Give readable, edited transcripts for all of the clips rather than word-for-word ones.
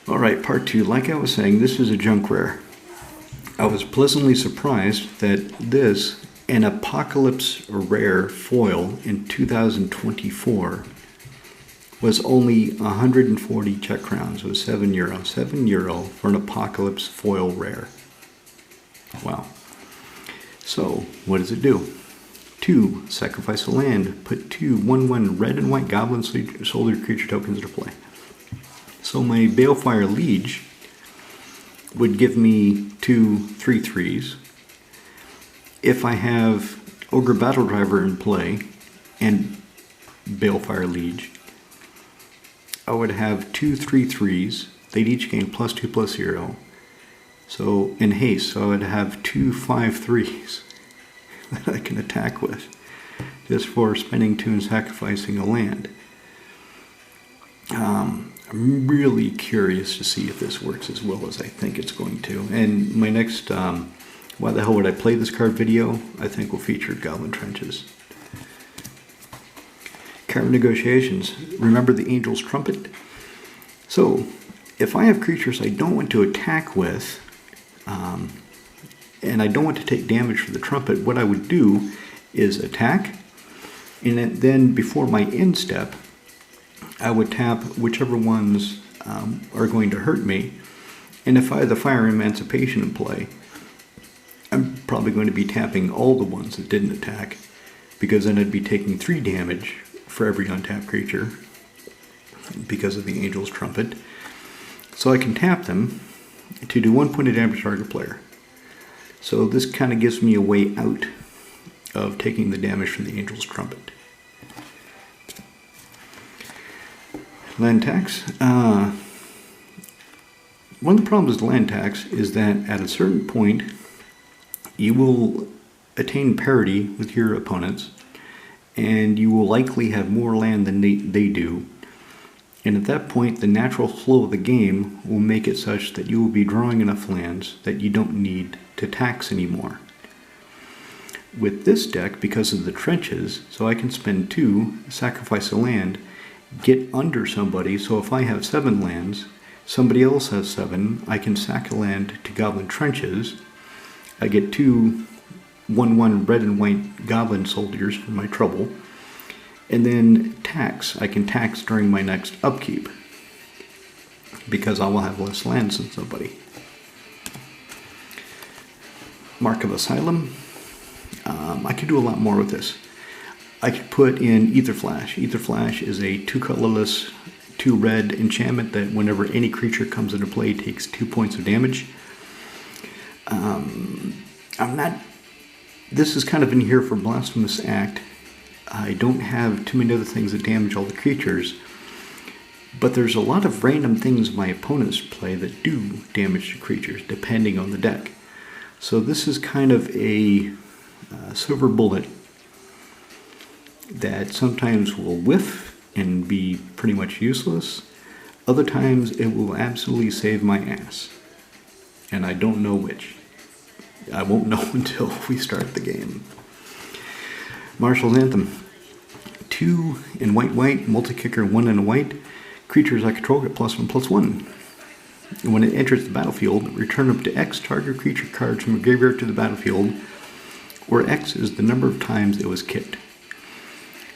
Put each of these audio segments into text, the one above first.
Alright, part 2. Like I was saying, this is a junk rare. I was pleasantly surprised that this, an Apocalypse rare foil in 2024, was only 140 Czech crowns. It was €7. €7 for an Apocalypse foil rare. Wow. So, what does it do? 2. Sacrifice a land. Put 2 1/1 red and white goblin soldier creature tokens into play. So my Balefire Liege would give me 2 3/3s. If I have Ogre Battle Driver in play and Balefire Liege, I would have 2 3/3s. They'd each gain +2/+0. So in haste, so I would have 2 5/3s that I can attack with, just for spending 2 and sacrificing a land. I'm really curious to see if this works as well as I think it's going to. And my next why the hell would I play this card video, I think will feature Goblin Trenches. Card negotiations. Remember the Angel's Trumpet? So, if I have creatures I don't want to attack with, and I don't want to take damage for the trumpet, what I would do is attack, and then before my end step, I would tap whichever ones are going to hurt me. And if I have the Fire Emancipation in play, I'm probably going to be tapping all the ones that didn't attack, because then I'd be taking 3 damage for every untapped creature because of the Angel's Trumpet. So I can tap them to do 1 point of damage to target player. So this kind of gives me a way out of taking the damage from the Angel's Trumpet. Land tax. One of the problems with land tax is that at a certain point you will attain parity with your opponents, and you will likely have more land than they do. And at that point, the natural flow of the game will make it such that you will be drawing enough lands that you don't need to tax anymore. With this deck, because of the trenches, so I can spend 2, sacrifice a land, get under somebody, so if I have 7 lands, somebody else has 7, I can sack a land to Goblin Trenches, I get 2 1/1 red and white Goblin Soldiers for my trouble, and then tax. I can tax during my next upkeep, because I will have less lands than somebody. Mark of Asylum. I could do a lot more with this. I could put in Ether Flash. Ether Flash is a 2 colorless, 2 red enchantment that whenever any creature comes into play takes 2 points of damage. This is kind of in here for Blasphemous Act. I don't have too many other things that damage all the creatures, but there's a lot of random things my opponents play that do damage to creatures depending on the deck. So this is kind of a silver bullet that sometimes will whiff and be pretty much useless. Other times it will absolutely save my ass, and I don't know which. I won't know until we start the game. Marshal's Anthem. 2 in white, multi-kicker, 1 in a white. Creatures I control get +1/+1. And when it enters the battlefield, return up to X target creature cards from a graveyard to the battlefield, where X is the number of times it was kicked.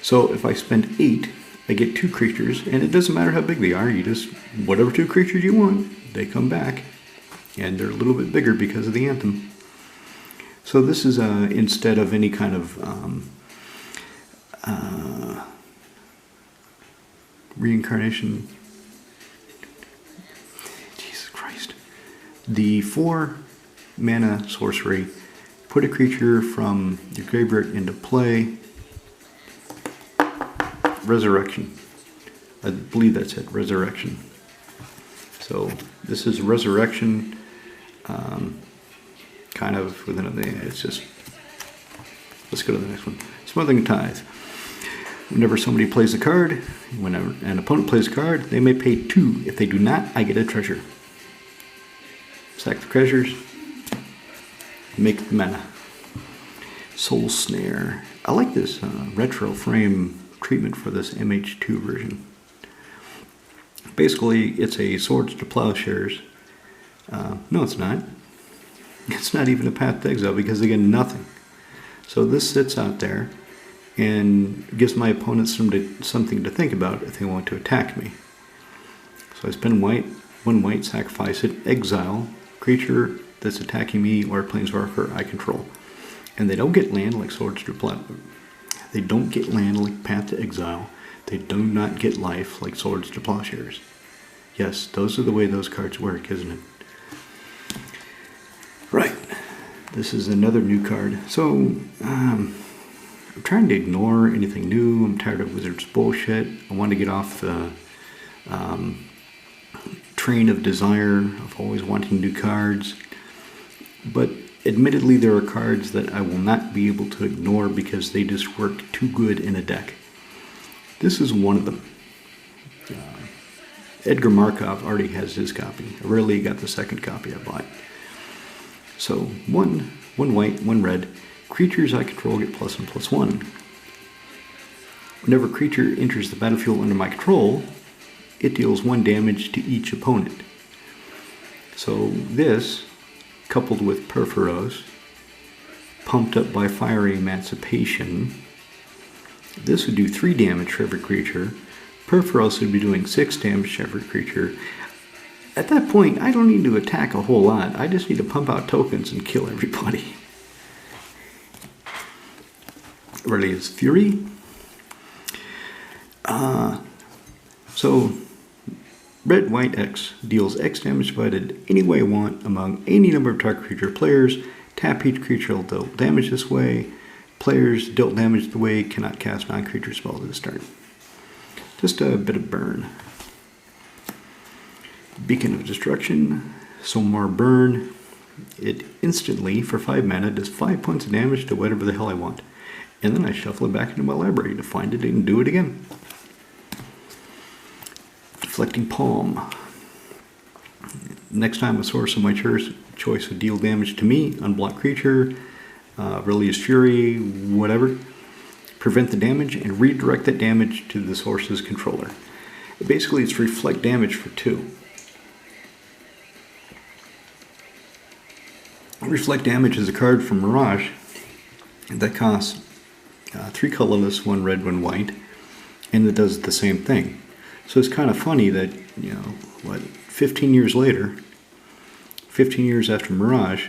So if I spend 8, I get 2 creatures, and it doesn't matter how big they are, you just, whatever 2 creatures you want, they come back, and they're a little bit bigger because of the Anthem. So this is instead of any kind of reincarnation. Jesus Christ. The 4 mana sorcery. Put a creature from your graveyard into play. Resurrection. I believe that's it. Resurrection. So this is Resurrection. Kind of within a, it's just, let's go to the next one. Smothering Tithe. Whenever somebody plays a card, whenever an opponent plays a card, they may pay 2. If they do not, I get a treasure. Sack the treasures. Make the mana. Soul Snare. I like this retro frame treatment for this MH2 version. Basically, it's a Swords to Plowshares. No, it's not. It's not even a Path to Exile because they get nothing. So this sits out there and gives my opponents something to think about if they want to attack me. So I spend white, 1 white, sacrifice it, exile creature that's attacking me or planeswalker I control. And they don't get land like Swords to Plowshares. They don't get land like Path to Exile. They do not get life like Swords to Plowshares. Yes, those are the way those cards work, isn't it? Right. This is another new card. So, I'm trying to ignore anything new. I'm tired of Wizards bullshit. I want to get off the train of desire of always wanting new cards. But admittedly, there are cards that I will not be able to ignore because they just work too good in a deck. This is one of them. Edgar Markov already has his copy. Aurelia got the second copy I bought. So, one white, 1 red. Creatures I control get +1/+1. Whenever a creature enters the battlefield under my control, it deals 1 damage to each opponent. So this, coupled with Perforos, pumped up by Fiery Emancipation, this would do 3 damage for every creature. Perforos would be doing 6 damage to every creature. At that point, I don't need to attack a whole lot. I just need to pump out tokens and kill everybody. Aurelia's Fury. So, red, white, X deals X damage divided any way I want among any number of target creature players. Tap each creature dealt damage this way. Players dealt damage the way cannot cast non-creature spells at the start. Just a bit of burn. Beacon of Destruction, some more burn. It instantly, for 5 mana, does 5 points of damage to whatever the hell I want. And then I shuffle it back into my library to find it and do it again. Deflecting Palm. Next time a source of my choice would deal damage to me, unblock creature, Aurelia's Fury, whatever. Prevent the damage and redirect that damage to the source's controller. Basically, it's reflect damage for 2. Reflect Damage is a card from Mirage that costs 3 colorless, 1 red, 1 white, and it does the same thing. So it's kind of funny that, 15 years later, 15 years after Mirage,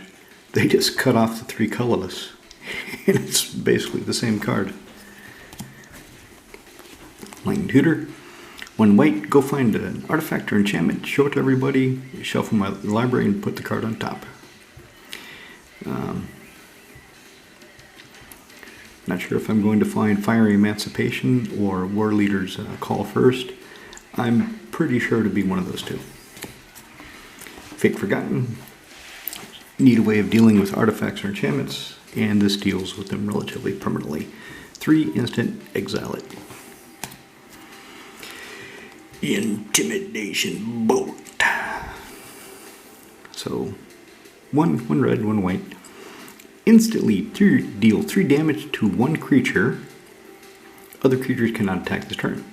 they just cut off the 3 colorless. And it's basically the same card. Lightning Tutor. 1 white, go find an artifact or enchantment, show it to everybody, shuffle my library, and put the card on top. Not sure if I'm going to find Fiery Emancipation or Warleader's Call first. I'm pretty sure to be one of those 2. Fate Forgotten. Need a way of dealing with artifacts or enchantments, and this deals with them relatively permanently. 3 instant, exile it. Intimidation Bolt. So, 1 red, 1 white. Instantly deal 3 damage to 1 creature. Other creatures cannot attack this turn.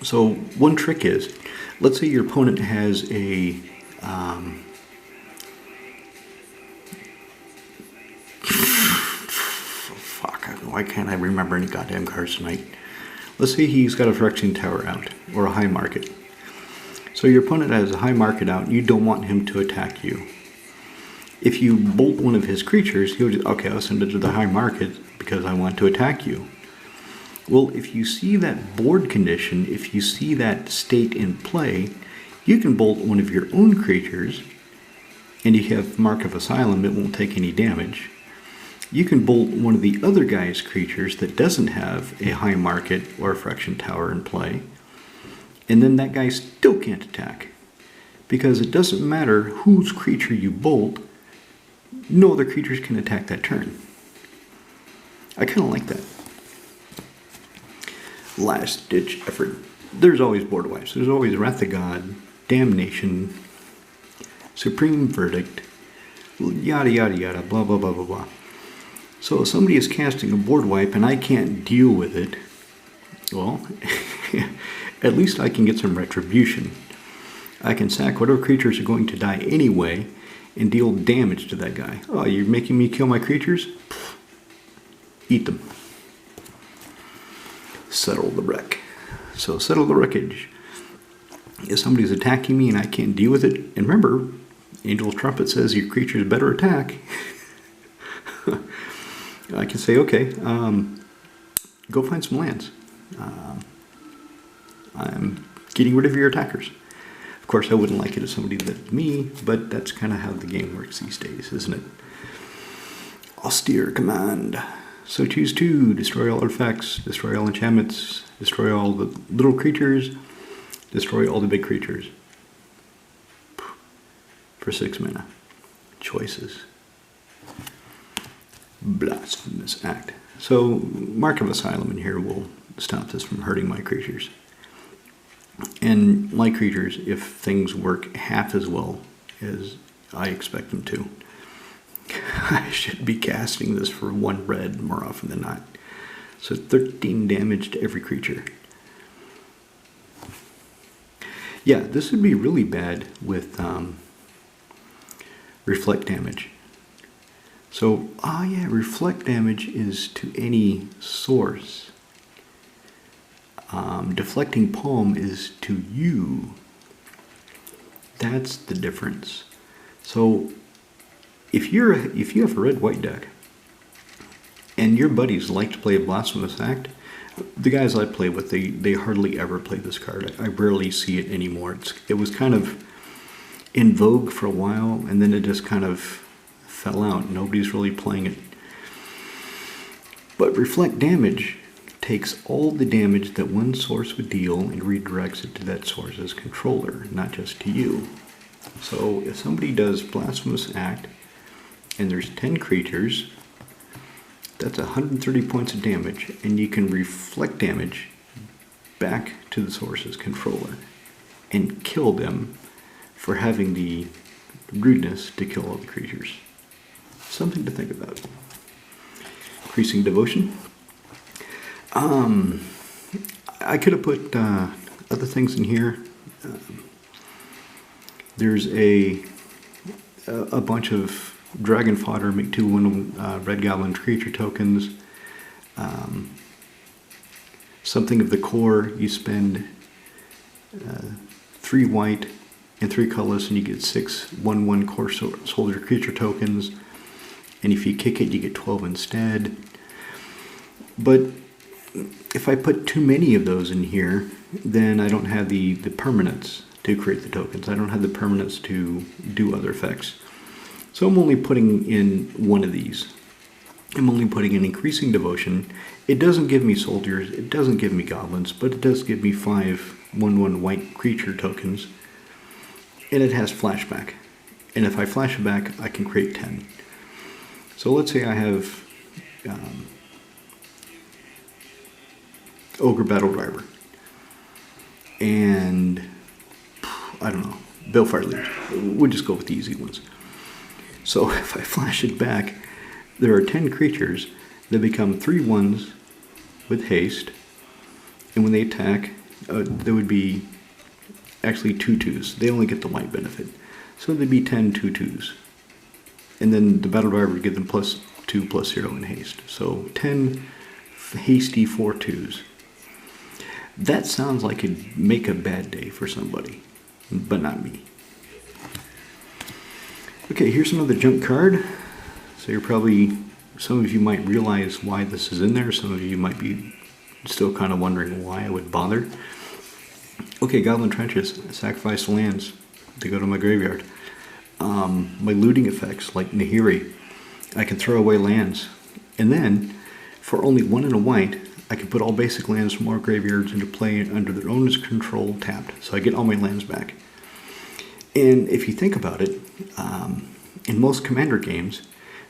So one trick is, let's say your opponent has a why can't I remember any goddamn cards tonight? Let's say he's got a Phyrexian Tower out, or a High Market. So your opponent has a High Market out, and you don't want him to attack you. If you bolt one of his creatures, he'll just, okay, I'll send it to the High Market because I want to attack you. Well, if you see that board condition, if you see that state in play, you can bolt one of your own creatures, and you have Mark of Asylum, it won't take any damage. You can bolt one of the other guy's creatures that doesn't have a High Market or a Phyrexian Tower in play, and then that guy still can't attack. Because it doesn't matter whose creature you bolt, no other creatures can attack that turn. I kind of like that. Last ditch effort. There's always board wipes. There's always Wrath of God, Damnation, Supreme Verdict, yada yada yada, blah blah blah blah blah. So if somebody is casting a board wipe and I can't deal with it, well, At least I can get some retribution. I can sack whatever creatures are going to die anyway and deal damage to that guy. Oh, you're making me kill my creatures? Eat them. Settle the wreck. So settle the wreckage. If somebody's attacking me and I can't deal with it, and remember, Angel's Trumpet says your creatures better attack. I can say, okay, go find some lands. I'm getting rid of your attackers. Of course, I wouldn't like it if somebody did me, but that's kind of how the game works these days, isn't it? Austere command. So choose 2, destroy all artifacts, destroy all enchantments, destroy all the little creatures, destroy all the big creatures. For 6 mana. Choices. Blasphemous act. So, Mark of Asylum in here will stop this from hurting my creatures. And my creatures, if things work half as well as I expect them to, I should be casting this for 1 red more often than not. So 13 damage to every creature. Yeah, this would be really bad with reflect damage. So, yeah, reflect damage is to any source. Deflecting palm is to you. That's the difference. So, if you have a red-white deck, and your buddies like to play a Blasphemous Act, the guys I play with, they hardly ever play this card. I rarely see it anymore. It was kind of in vogue for a while, and then it just kind of fell out. Nobody's really playing it. But reflect damage takes all the damage that one source would deal and redirects it to that source's controller, not just to you. So if somebody does Blasphemous Act and there's 10 creatures, that's 130 points of damage, and you can reflect damage back to the source's controller and kill them for having the rudeness to kill all the creatures. Something to think about. Increasing devotion. I could have put other things in here. There's a bunch of dragon fodder, make 2/1 red goblin creature tokens. Something of the core, you spend 3 white and 3 colorless, and you get 6 1/1 core soldier creature tokens. And if you kick it, you get 12 instead. But if I put too many of those in here, then I don't have the permanents to create the tokens. I don't have the permanents to do other effects. So I'm only putting in 1 of these. I'm only putting in increasing devotion. It doesn't give me soldiers, it doesn't give me goblins, but it does give me 5 1/1 white creature tokens. And it has flashback. And if I flash it back, I can create 10. So let's say I have Ogre Battle Driver. And I don't know, Balefire Leech. We'll just go with the easy ones. So if I flash it back, there are 10 creatures that become 3/1s with haste. And when they attack, there would be actually 2/2s. They only get the white benefit. So there'd be 10 2/2s. And then the Battle Driver would give them +2/+0 in haste. So 10 hasty 4/2s. That sounds like it'd make a bad day for somebody, but not me. Okay, here's another junk card. So you're probably, some of you might realize why this is in there. Some of you might be still kind of wondering why I would bother. Okay, Goblin Trenches, sacrifice lands. They go to my graveyard. My looting effects, like Nahiri, I can throw away lands. And then, for only 1 and a white, I can put all basic lands from our graveyards into play under their owner's control tapped. So I get all my lands back. And if you think about it, in most Commander games,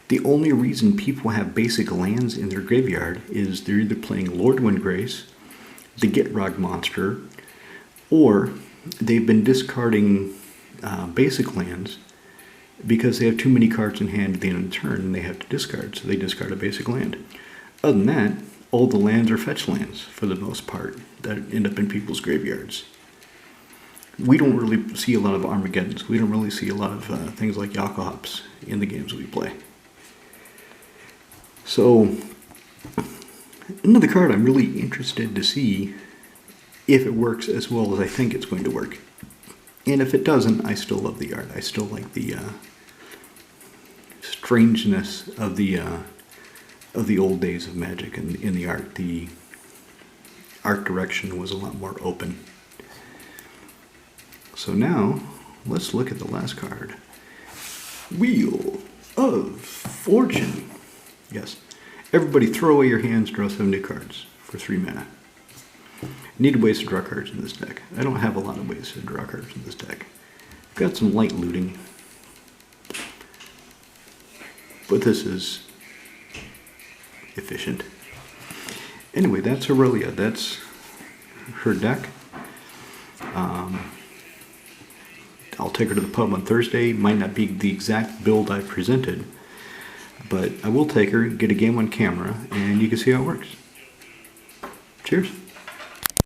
the only reason people have basic lands in their graveyard is they're either playing Lord Windgrace, the Gitrog monster, or they've been discarding basic lands because they have too many cards in hand at the end of the turn and they have to discard, so they discard a basic land. Other than that, all the lands are fetch lands for the most part that end up in people's graveyards. We don't really see a lot of Armageddons. We don't really see a lot of things like Yakohops in the games we play. So, another card I'm really interested to see if it works as well as I think it's going to work. And if it doesn't, I still love the art. I still like the strangeness of the old days of Magic in the art. The art direction was a lot more open. So now, let's look at the last card. Wheel of Fortune. Yes. Everybody throw away your hands, draw 7 new cards for 3 mana. Need ways to draw cards in this deck. I don't have a lot of ways to draw cards in this deck. Got some light looting. But this is efficient. Anyway, that's Aurelia. That's her deck. I'll take her to the pub on Thursday. Might not be the exact build I presented, but I will take her, get a game on camera, and you can see how it works. Cheers.